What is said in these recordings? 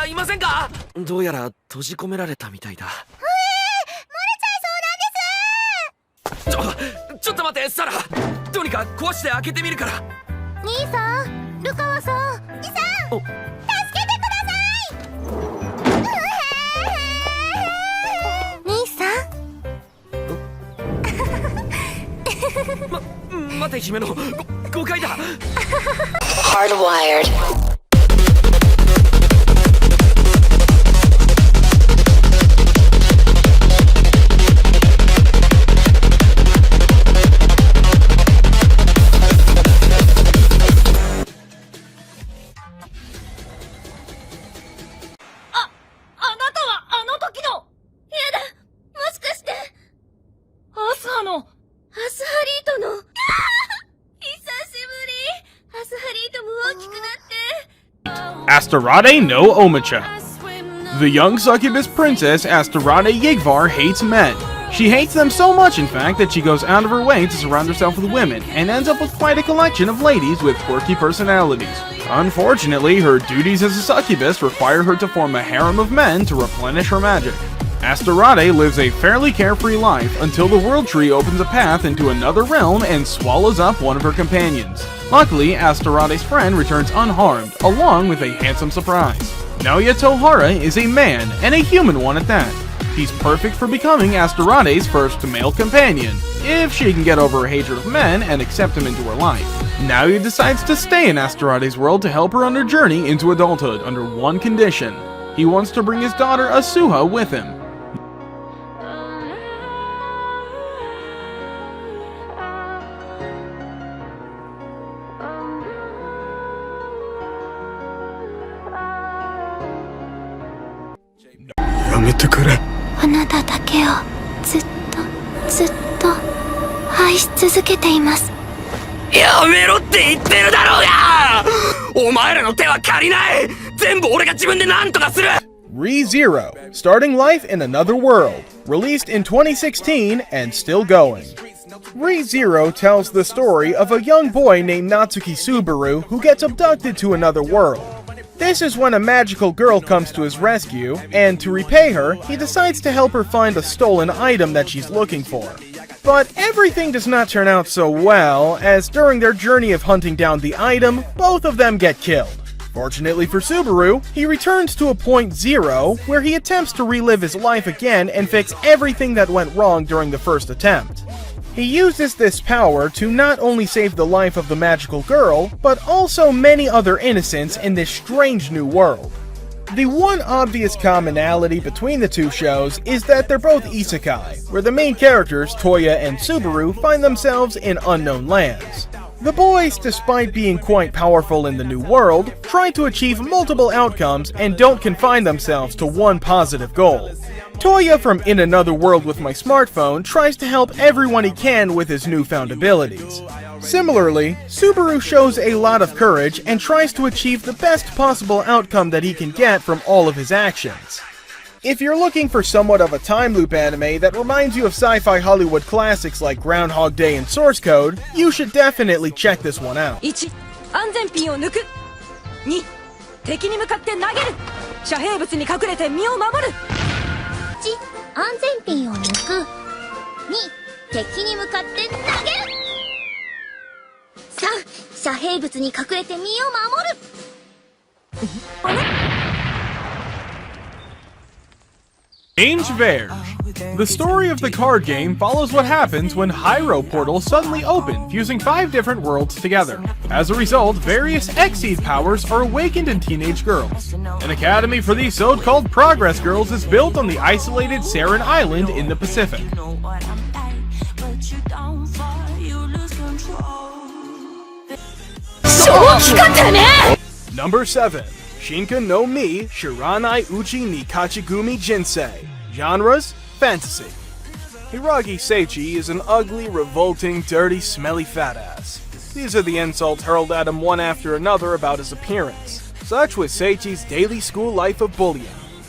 いませんか？どうやら閉じ込められたみたいだ。ちょっと待って、サラ。どうにか壊して開けてみるから。兄さん、ルカワさん、イさん、助けてください。兄さん。待て、姫の誤解だ。Hardwired.Asterade no Omicha. The young succubus princess Asterade Yigvar hates men. She hates them so much, in fact, that she goes out of her way to surround herself with women, and ends up with quite a collection of ladies with quirky personalities. Unfortunately, her duties as a succubus require her to form a harem of men to replenish her magic. Asterade lives a fairly carefree life until the World Tree opens a path into another realm and swallows up one of her companions. Luckily, Asterade's friend returns unharmed, along with a handsome surprise. Naoya Tohara is a man, and a human one at that. He's perfect for becoming Asterade's first male companion, if she can get over her hatred of men and accept him into her life. Naoya decides to stay in Asterade's world to help her on her journey into adulthood under one condition. He wants to bring his daughter Asuha with him. ReZero, starting life in another world, released in 2016 and still going. ReZero tells the story of a young boy named Natsuki Subaru who gets abducted to another world. This is when a magical girl comes to his rescue, and to repay her, he decides to help her find a stolen item that she's looking for. But everything does not turn out so well, as during their journey of hunting down the item, both of them get killed. Fortunately for Subaru, he returns to a point zero, where he attempts to relive his life again and fix everything that went wrong during the first attempt. He uses this power to not only save the life of the magical girl, but also many other innocents in this strange new world. The one obvious commonality between the two shows is that they're both Isekai, where the main characters, Toya and Subaru, find themselves in unknown lands. The boys, despite being quite powerful in the new world, try to achieve multiple outcomes and don't confine themselves to one positive goal. Toya from In Another World with My Smartphone tries to help everyone he can with his newfound abilities. Similarly, Subaru shows a lot of courage and tries to achieve the best possible outcome that he can get from all of his actions. If you're looking for somewhat of a time loop anime that reminds you of sci-fi Hollywood classics like Groundhog Day and Source Code, you should definitely check this one out. 1. 安全ピンを抜く 2. 敵に向かって投げる遮蔽物に隠れて身を守る 1. 安全ピンを抜く 2. 敵に向かって投げる 3. 遮蔽物に隠れて身を守る Ange Verge. The story of the card game follows what happens when Hyro portals suddenly open, fusing 5 different worlds together. As a result, various Exceed powers are awakened in teenage girls. An academy for these so-called Progress Girls is built on the isolated Saren Island in the Pacific. Number 7. Shinka no Mi Shiranai Uchi ni Kachigumi Jinsei. Genres: fantasy. Hiragi Seichi is an ugly, revolting, dirty, smelly fat ass. These are the insults hurled at him one after another about his appearance. Such was Seichi's daily school life of bullying.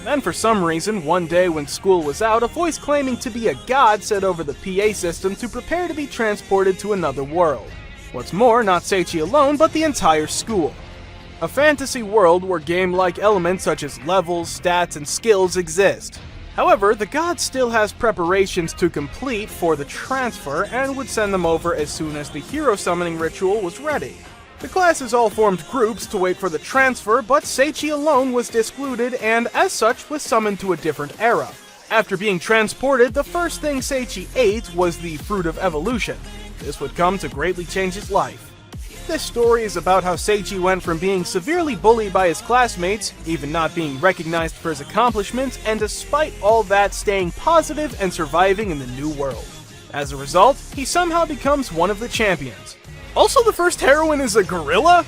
Then for some reason, one day when school was out, a voice claiming to be a god said over the PA system to prepare to be transported to another world. What's more, not Seichi alone, but the entire school. a fantasy world where game-like elements such as levels, stats, and skills exist. However, the god still has preparations to complete for the transfer and would send them over as soon as the hero summoning ritual was ready. The classes all formed groups to wait for the transfer, but Seichi alone was discluded and, as such, was summoned to a different era. After being transported, the first thing Seichi ate was the Fruit of Evolution. This would come to greatly change his life. This story is about how Seichi went from being severely bullied by his classmates, even not being recognized for his accomplishments, and despite all that staying positive and surviving in the new world. As a result, he somehow becomes one of the champions. Also, the first heroine is a gorilla?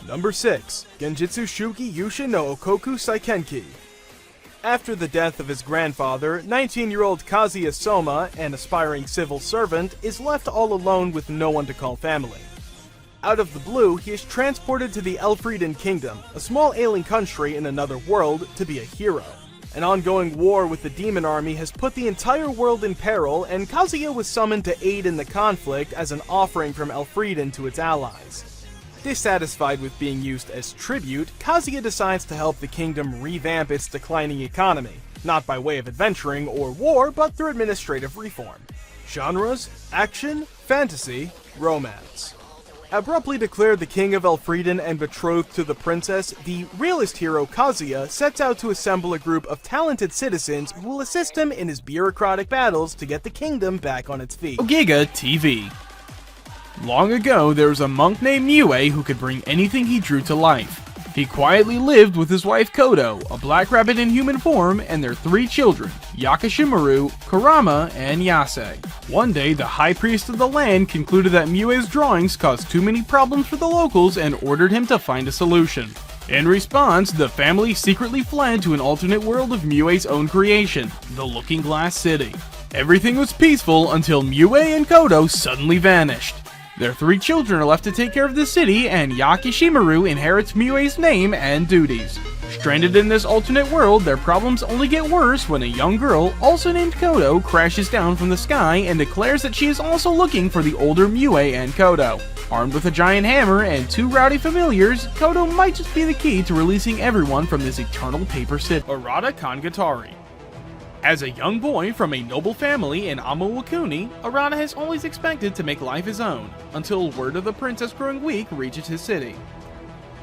Number 6. Genjutsu Shuki Yusha no Okoku Saikenki. After the death of his grandfather, 19-year-old Kazuya Soma, an aspiring civil servant, is left all alone with no one to call family. Out of the blue, he is transported to the Elfrieden Kingdom, a small alien country in another world, to be a hero. An ongoing war with the demon army has put the entire world in peril, and Kazuya was summoned to aid in the conflict as an offering from Elfrieden to its allies. Dissatisfied with being used as tribute, Kazuya decides to help the kingdom revamp its declining economy, not by way of adventuring or war, but through administrative reform. Genres: action, fantasy, romance. Abruptly declared the king of Elfrieden and betrothed to the princess, the realist hero Kazuya sets out to assemble a group of talented citizens who will assist him in his bureaucratic battles to get the kingdom back on its feet. Giga TV. Long ago, there was a monk named Mue who could bring anything he drew to life. He quietly lived with his wife Kodo, a black rabbit in human form, and their 3 children, Yakishimaru, Kurama, and Yase. One day, the high priest of the land concluded that Mue's drawings caused too many problems for the locals and ordered him to find a solution. In response, the family secretly fled to an alternate world of Mue's own creation, the Looking Glass City. Everything was peaceful until Mue and Kodo suddenly vanished. Their 3 children are left to take care of the city, and Yakishimaru inherits Mue's name and duties. Stranded in this alternate world, their problems only get worse when a young girl, also named Kodo, crashes down from the sky and declares that she is also looking for the older Mue and Kodo. Armed with a giant hammer and 2 rowdy familiars, Kodo might just be the key to releasing everyone from this eternal paper city. Arata Kangatari. As a young boy from a noble family in Amawakuni, Arata has always expected to make life his own, until word of the princess growing weak reaches his city.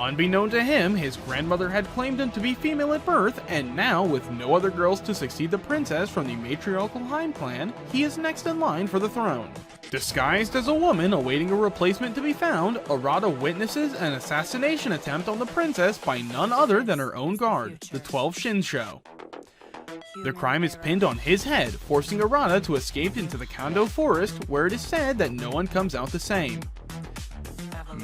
Unbeknown to him, his grandmother had claimed him to be female at birth, and now, with no other girls to succeed the princess from the matriarchal Heim clan, he is next in line for the throne. Disguised as a woman awaiting a replacement to be found, Arata witnesses an assassination attempt on the princess by none other than her own guard, the 12 Shinsho. The crime is pinned on his head, forcing Arata to escape into the Kando forest, where it is said that no one comes out the same.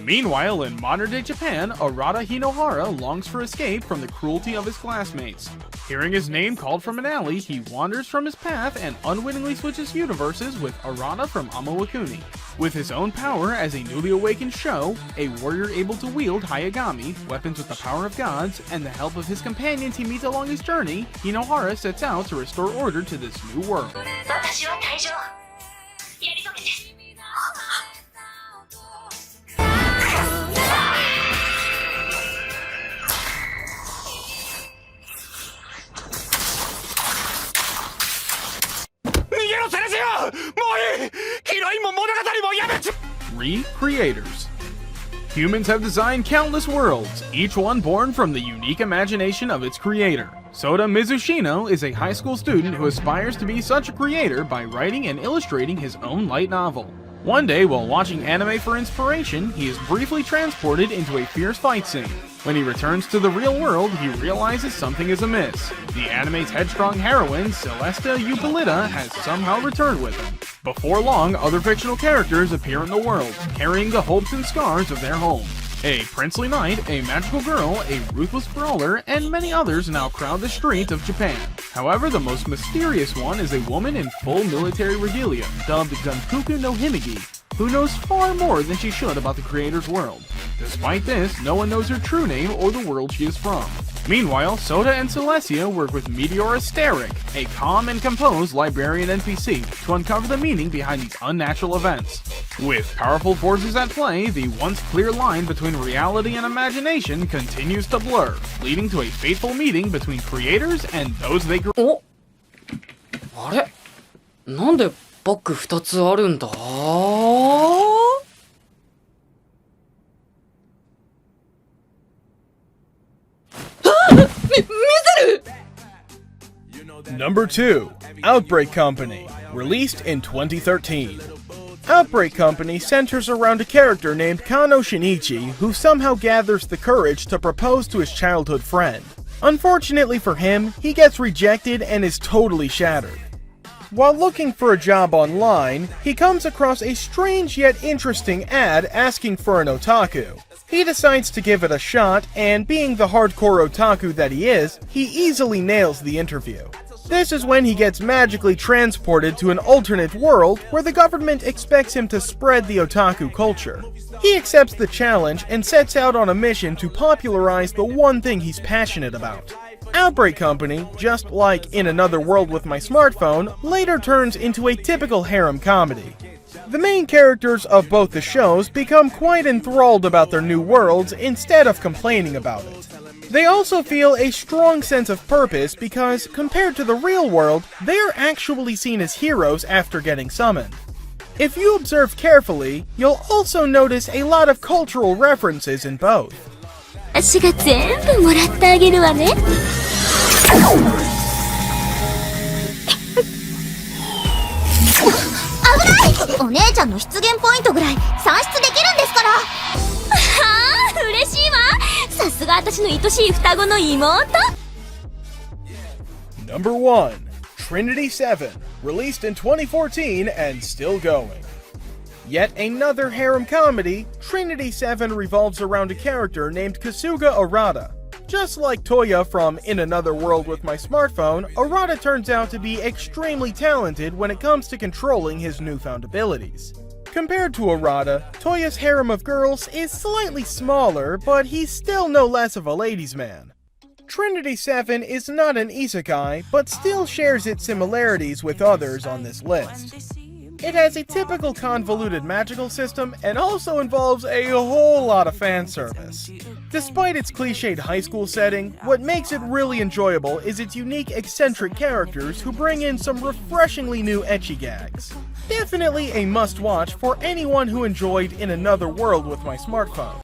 Meanwhile, in modern-day Japan, Arata Hinohara longs for escape from the cruelty of his classmates. Hearing his name called from an alley, he wanders from his path and unwittingly switches universes with Arata from Amawakuni. With his own power as a newly awakened Sho, a warrior able to wield Hayagami, weapons with the power of gods, and the help of his companions he meets along his journey, Hinohara sets out to restore order to this new world. Recreators. Humans have designed countless worlds, each one born from the unique imagination of its creator. Soda Mizushino is a high school student who aspires to be such a creator by writing and illustrating his own light novel. One day, while watching anime for inspiration, he is briefly transported into a fierce fight scene. When he returns to the real world, he realizes something is amiss. The anime's headstrong heroine, Celesta Eupolita, has somehow returned with him. Before long, other fictional characters appear in the world, carrying the hopes and scars of their home. A princely knight, a magical girl, a ruthless brawler, and many others now crowd the streets of Japan. However, the most mysterious one is a woman in full military regalia, dubbed Gunpuku no Himigi, who knows far more than she should about the creator's world. Despite this, no one knows her true name or the world she is from. Meanwhile, Soda and Celestia work with Meteor Asteric, a calm and composed librarian NPC, to uncover the meaning behind these unnatural events. With powerful forces at play, the once clear line between reality and imagination continues to blur, leading to a fateful meeting between creators and those they grew. お、あれ、なんでバッグ2つあるんだNumber 2, Outbreak Company, released in 2013. Outbreak Company centers around a character named Kano Shinichi who somehow gathers the courage to propose to his childhood friend. Unfortunately for him, he gets rejected and is totally shattered. While looking for a job online, he comes across a strange yet interesting ad asking for an otaku. He decides to give it a shot, and being the hardcore otaku that he is, he easily nails the interview. This is when he gets magically transported to an alternate world where the government expects him to spread the otaku culture. He accepts the challenge and sets out on a mission to popularize the one thing he's passionate about. Outbreak Company, just like In Another World with My Smartphone, later turns into a typical harem comedy. The main characters of both the shows become quite enthralled about their new worlds instead of complaining about it. They also feel a strong sense of purpose because, compared to the real world, they are actually seen as heroes after getting summoned. If you observe carefully, you'll also notice a lot of cultural references in both. 私が全部もらってあげるわね。危ない！お姉ちゃんの出現ポイントぐらい算出できるんですから。はあ、嬉しいわ。さすが私の愛しい双子の妹。Number 1, Trinity 7, released in 2014 and still going. Yet another harem comedy, Trinity 7 revolves around a character named Kasuga Arata. Just like Toya from In Another World with My Smartphone, Arata turns out to be extremely talented when it comes to controlling his newfound abilities. Compared to Arata, Toya's harem of girls is slightly smaller, but he's still no less of a ladies' man. Trinity 7 is not an isekai, but still shares its similarities with others on this list. It has a typical convoluted magical system and also involves a whole lot of fan service. Despite its cliched high school setting, what makes it really enjoyable is its unique eccentric characters who bring in some refreshingly new ecchi gags. Definitely a must-watch for anyone who enjoyed In Another World with My Smartphone.